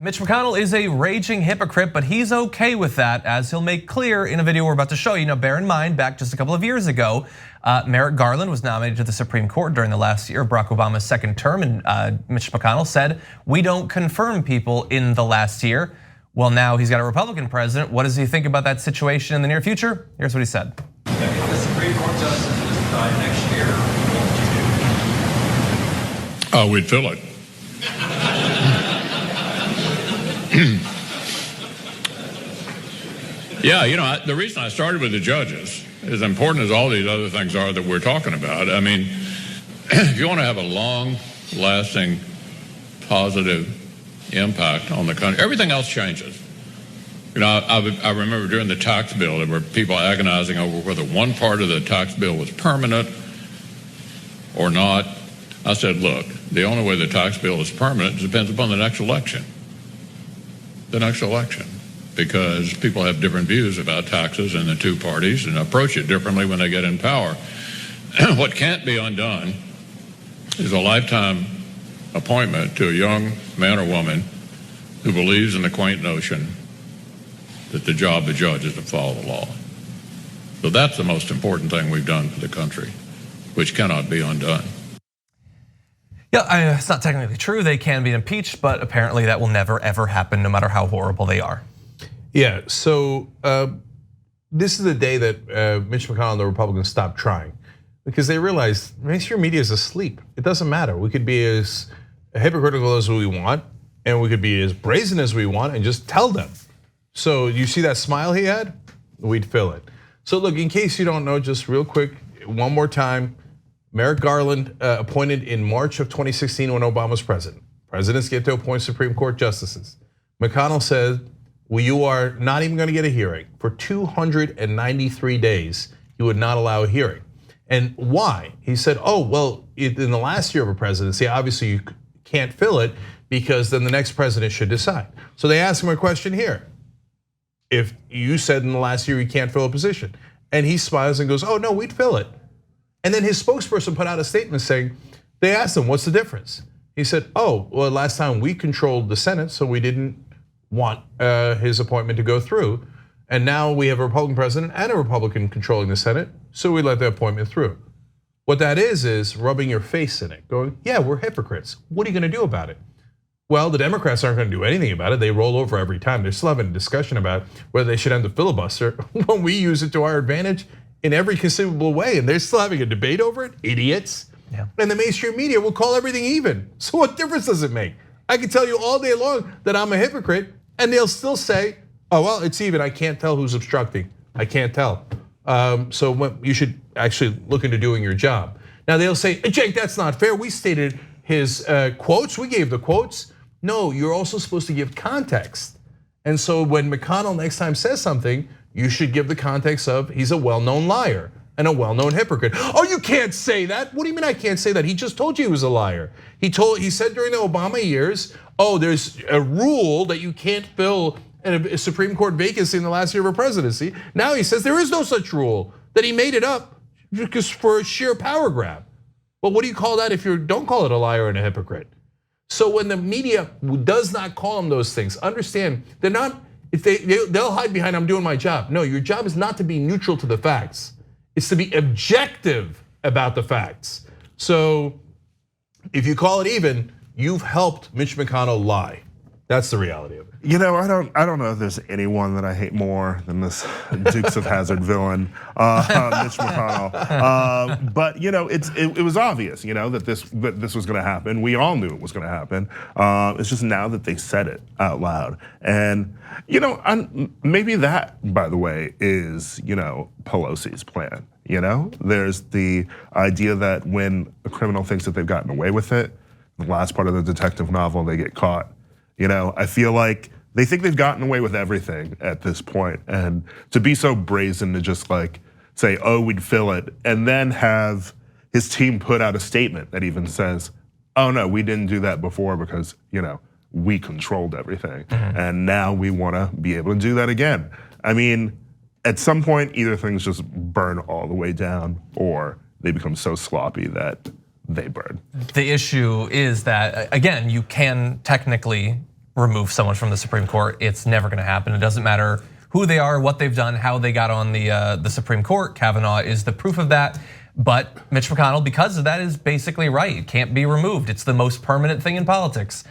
Mitch McConnell is a raging hypocrite, but he's okay with that, as he'll make clear in a video we're about to show you. Now, bear in mind, back just a couple of years ago, Merrick Garland was nominated to the Supreme Court during the last year of Barack Obama's second term, and Mitch McConnell said, "We don't confirm people in the last year." Well, now he's got a Republican president. What does he think about that situation in the near future? Here's what he said. The Supreme Court justice is decide next year. What would you do? We'd fill it. Yeah, the reason I started with the judges, as important as all these other things are that we're talking about, I mean, if you want to have a long-lasting, positive impact on the country, everything else changes. I remember during the tax bill, there were people agonizing over whether one part of the tax bill was permanent or not. I said, look, the only way the tax bill is permanent depends upon the next election. Because people have different views about taxes in the two parties and approach it differently when they get in power. What can't be undone is a lifetime appointment to a young man or woman who believes in the quaint notion that the job of the judge is to follow the law. So that's the most important thing we've done for the country, which cannot be undone. Yeah, it's not technically true. They can be impeached, but apparently that will never ever happen, no matter how horrible they are. Yeah, so this is the day that Mitch McConnell and the Republicans stopped trying, because they realized mainstream media is asleep. It doesn't matter. We could be as hypocritical as we want, and we could be as brazen as we want, and just tell them. So you see that smile he had? We'd fill it. So look, in case you don't know, just real quick, one more time. Merrick Garland appointed in March of 2016 when Obama was president. Presidents get to appoint Supreme Court justices. McConnell said, well, you are not even gonna get a hearing. For 293 days, he would not allow a hearing. And why? He said, oh, well, in the last year of a presidency, obviously you can't fill it because then the next president should decide. So they asked him a question here. If you said in the last year you can't fill a position, and he smiles and goes, oh no, we'd fill it. And then his spokesperson put out a statement saying, they asked him, what's the difference? He said, oh, well, last time we controlled the Senate, so we didn't want his appointment to go through. And now we have a Republican president and a Republican controlling the Senate, so we let the appointment through. What that is rubbing your face in it, going, yeah, we're hypocrites. What are you gonna do about it? Well, the Democrats aren't gonna do anything about it. They roll over every time. They're still having a discussion about whether they should end the filibuster when we use it to our advantage in every conceivable way, and they're still having a debate over it, idiots. Yeah. And the mainstream media will call everything even. So what difference does it make? I can tell you all day long that I'm a hypocrite, and they'll still say, oh, well, it's even, I can't tell who's obstructing. I can't tell. So you should actually look into doing your job. Now they'll say, Cenk, that's not fair. We stated his quotes, we gave the quotes. No, you're also supposed to give context. And so when McConnell next time says something, you should give the context of he's a well-known liar and a well-known hypocrite. Oh, you can't say that. What do you mean I can't say that? He just told you he was a liar. He said during the Obama years, oh, there's a rule that you can't fill a Supreme Court vacancy in the last year of a presidency. Now he says there is no such rule, that he made it up just for a sheer power grab. Well, what do you call that if you don't call it a liar and a hypocrite? So when the media does not call them those things, understand they're not. If they'll hide behind, I'm doing my job. No, your job is not to be neutral to the facts. It's to be objective about the facts. So if you call it even, you've helped Mitch McConnell lie. That's the reality of it. You know, I don't know if there's anyone that I hate more than this Dukes of Hazzard villain, Mitch McConnell. But it was obvious, that this was going to happen. We all knew it was going to happen. It's just now that they said it out loud, and maybe that, by the way, is Pelosi's plan. There's the idea that when a criminal thinks that they've gotten away with it, the last part of the detective novel, they get caught. I feel like they think they've gotten away with everything at this point, and to be so brazen to just say, oh, we'd fill it, and then have his team put out a statement that even says, oh no, we didn't do that before because we controlled everything, and now we want to be able to do that again. I mean, at some point, either things just burn all the way down, or they become so sloppy that they burn. The issue is that, again, you can technically remove someone from the Supreme Court. It's never gonna happen. It doesn't matter who they are, what they've done, how they got on the Supreme Court. Kavanaugh is the proof of that. But Mitch McConnell, because of that, is basically right. It can't be removed. It's the most permanent thing in politics.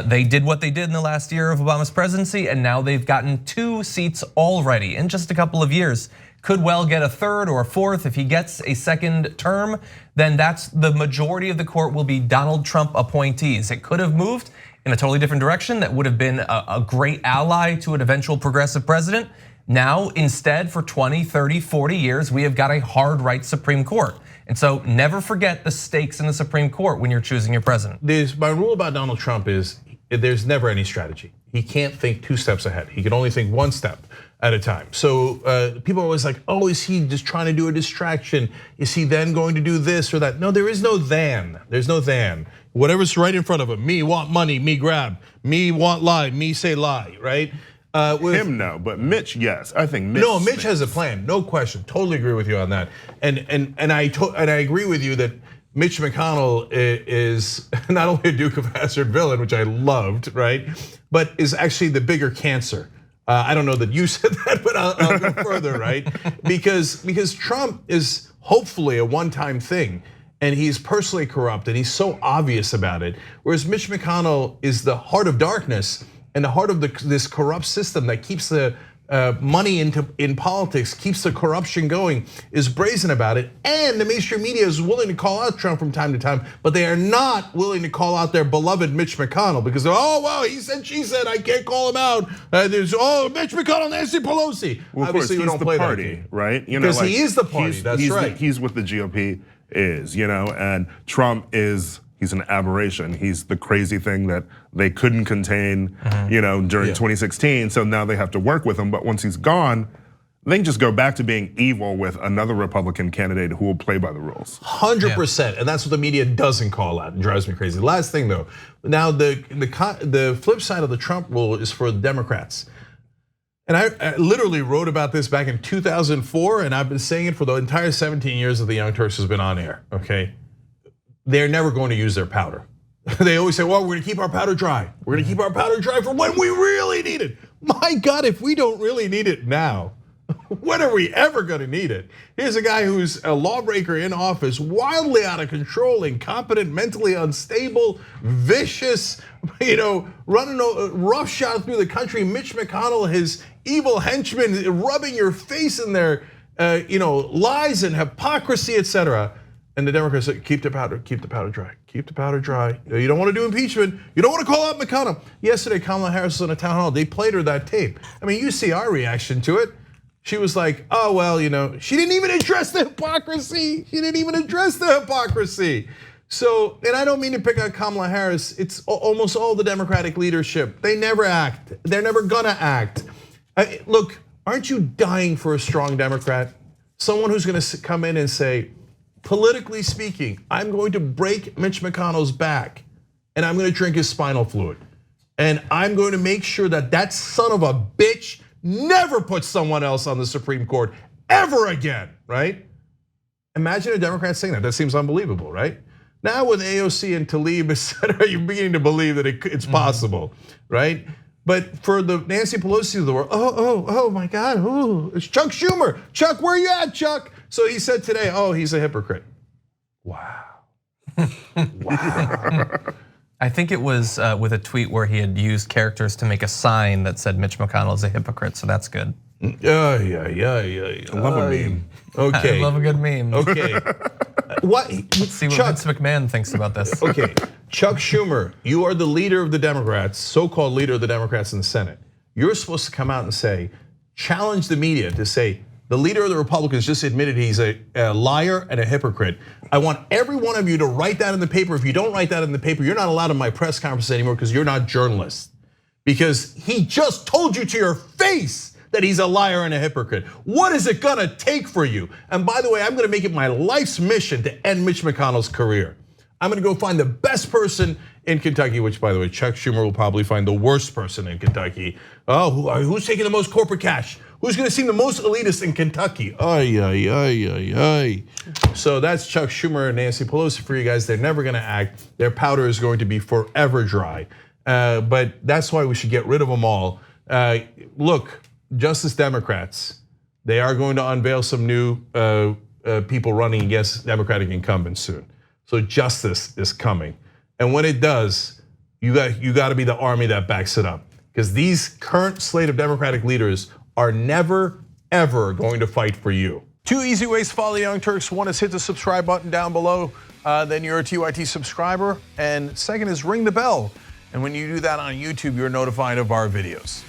They did what they did in the last year of Obama's presidency, and now they've gotten 2 seats already in just a couple of years. Could well get a 3rd or a 4th. If he gets a 2nd term, then that's the majority of the court will be Donald Trump appointees. It could have moved in a totally different direction that would have been a great ally to an eventual progressive president. Now, instead, for 20, 30, 40 years, we have got a hard right Supreme Court. And so never forget the stakes in the Supreme Court when you're choosing your president. My rule about Donald Trump is there's never any strategy. He can't think 2 steps ahead. He can only think 1 step at a time. So people are always like, oh, is he just trying to do a distraction? Is he then going to do this or that? No, there is no then. There's no then. Whatever's right in front of him, me want money, me grab, me want lie, me say lie, right? Him no, but Mitch yes. I think Mitch. No, Mitch has a plan, no question. Totally agree with you on that. And I agree with you that Mitch McConnell is not only a Duke of Hazzard villain, which I loved, right, but is actually the bigger cancer. I don't know that you said that, but I'll go further, right? Because Trump is hopefully a one-time thing, and he's personally corrupt, and he's so obvious about it. Whereas Mitch McConnell is the heart of darkness and the heart of this corrupt system that keeps the money in politics, keeps the corruption going, is brazen about it. And the mainstream media is willing to call out Trump from time to time, but they are not willing to call out their beloved Mitch McConnell because oh well, he said, she said, I can't call him out. There's Mitch McConnell, Nancy Pelosi. Well, obviously, he's we don't the play party, that right? Because he is the party. That's right. He's what the GOP is, and Trump is. He's an aberration. He's the crazy thing that they couldn't contain, during 2016. So now they have to work with him. But once he's gone, they can just go back to being evil with another Republican candidate who will play by the rules. 100%, and that's what the media doesn't call out. It drives me crazy. Last thing though, now the flip side of the Trump rule is for the Democrats. And I literally wrote about this back in 2004, and I've been saying it for the entire 17 years that the Young Turks has been on air. Okay. They're never going to use their powder. They always say, well, we're gonna keep our powder dry. We're gonna keep our powder dry for when we really need it. My God, if we don't really need it now, when are we ever gonna need it? Here's a guy who's a lawbreaker in office, wildly out of control, incompetent, mentally unstable, vicious, running a roughshod through the country. Mitch McConnell, his evil henchmen, rubbing your face in their lies and hypocrisy, etc. And the Democrats say, keep the powder dry, keep the powder dry. You don't want to do impeachment. You don't want to call out McConnell. Yesterday, Kamala Harris was in a town hall. They played her that tape. I mean, you see our reaction to it. She was like, oh, well, she didn't even address the hypocrisy. So, and I don't mean to pick on Kamala Harris. It's almost all the Democratic leadership. They never act. They're never gonna act. Look, aren't you dying for a strong Democrat? Someone who's gonna come in and say, politically speaking, I'm going to break Mitch McConnell's back and I'm going to drink his spinal fluid. And I'm going to make sure that son of a bitch never puts someone else on the Supreme Court ever again, right? Imagine a Democrat saying that. That seems unbelievable, right? Now with AOC and Tlaib, etc., you're beginning to believe that it's possible, right? But for the Nancy Pelosi of the world, oh my God, it's Chuck Schumer. Chuck, where you at, Chuck? So he said today, he's a hypocrite. Wow. I think it was with a tweet where he had used characters to make a sign that said Mitch McConnell is a hypocrite, so that's good. Yeah. I love a meme. Okay. I love a good meme. Okay. What? Let's see what Vince McMahon thinks about this. Okay, Chuck Schumer, you are the leader of the Democrats, so-called leader of the Democrats in the Senate. You're supposed to come out and say, challenge the media to say, the leader of the Republicans just admitted he's a liar and a hypocrite. I want every one of you to write that in the paper. If you don't write that in the paper, you're not allowed in my press conference anymore because you're not journalists. Because he just told you to your face that he's a liar and a hypocrite. What is it gonna take for you? And by the way, I'm gonna make it my life's mission to end Mitch McConnell's career. I'm gonna go find the best person in Kentucky, which by the way, Chuck Schumer will probably find the worst person in Kentucky. Who's taking the most corporate cash? Who's gonna seem the most elitist in Kentucky? Ay. So that's Chuck Schumer and Nancy Pelosi for you guys. They're never gonna act. Their powder is going to be forever dry. but that's why we should get rid of them all. Look, Justice Democrats, they are going to unveil some new people running against Democratic incumbents soon. So justice is coming, and when it does, you got to be the army that backs it up, because these current slate of Democratic leaders are never ever going to fight for you. 2 easy ways to follow the Young Turks. One is hit the subscribe button down below, then you're a TYT subscriber, and second is ring the bell. And when you do that on YouTube, you're notified of our videos.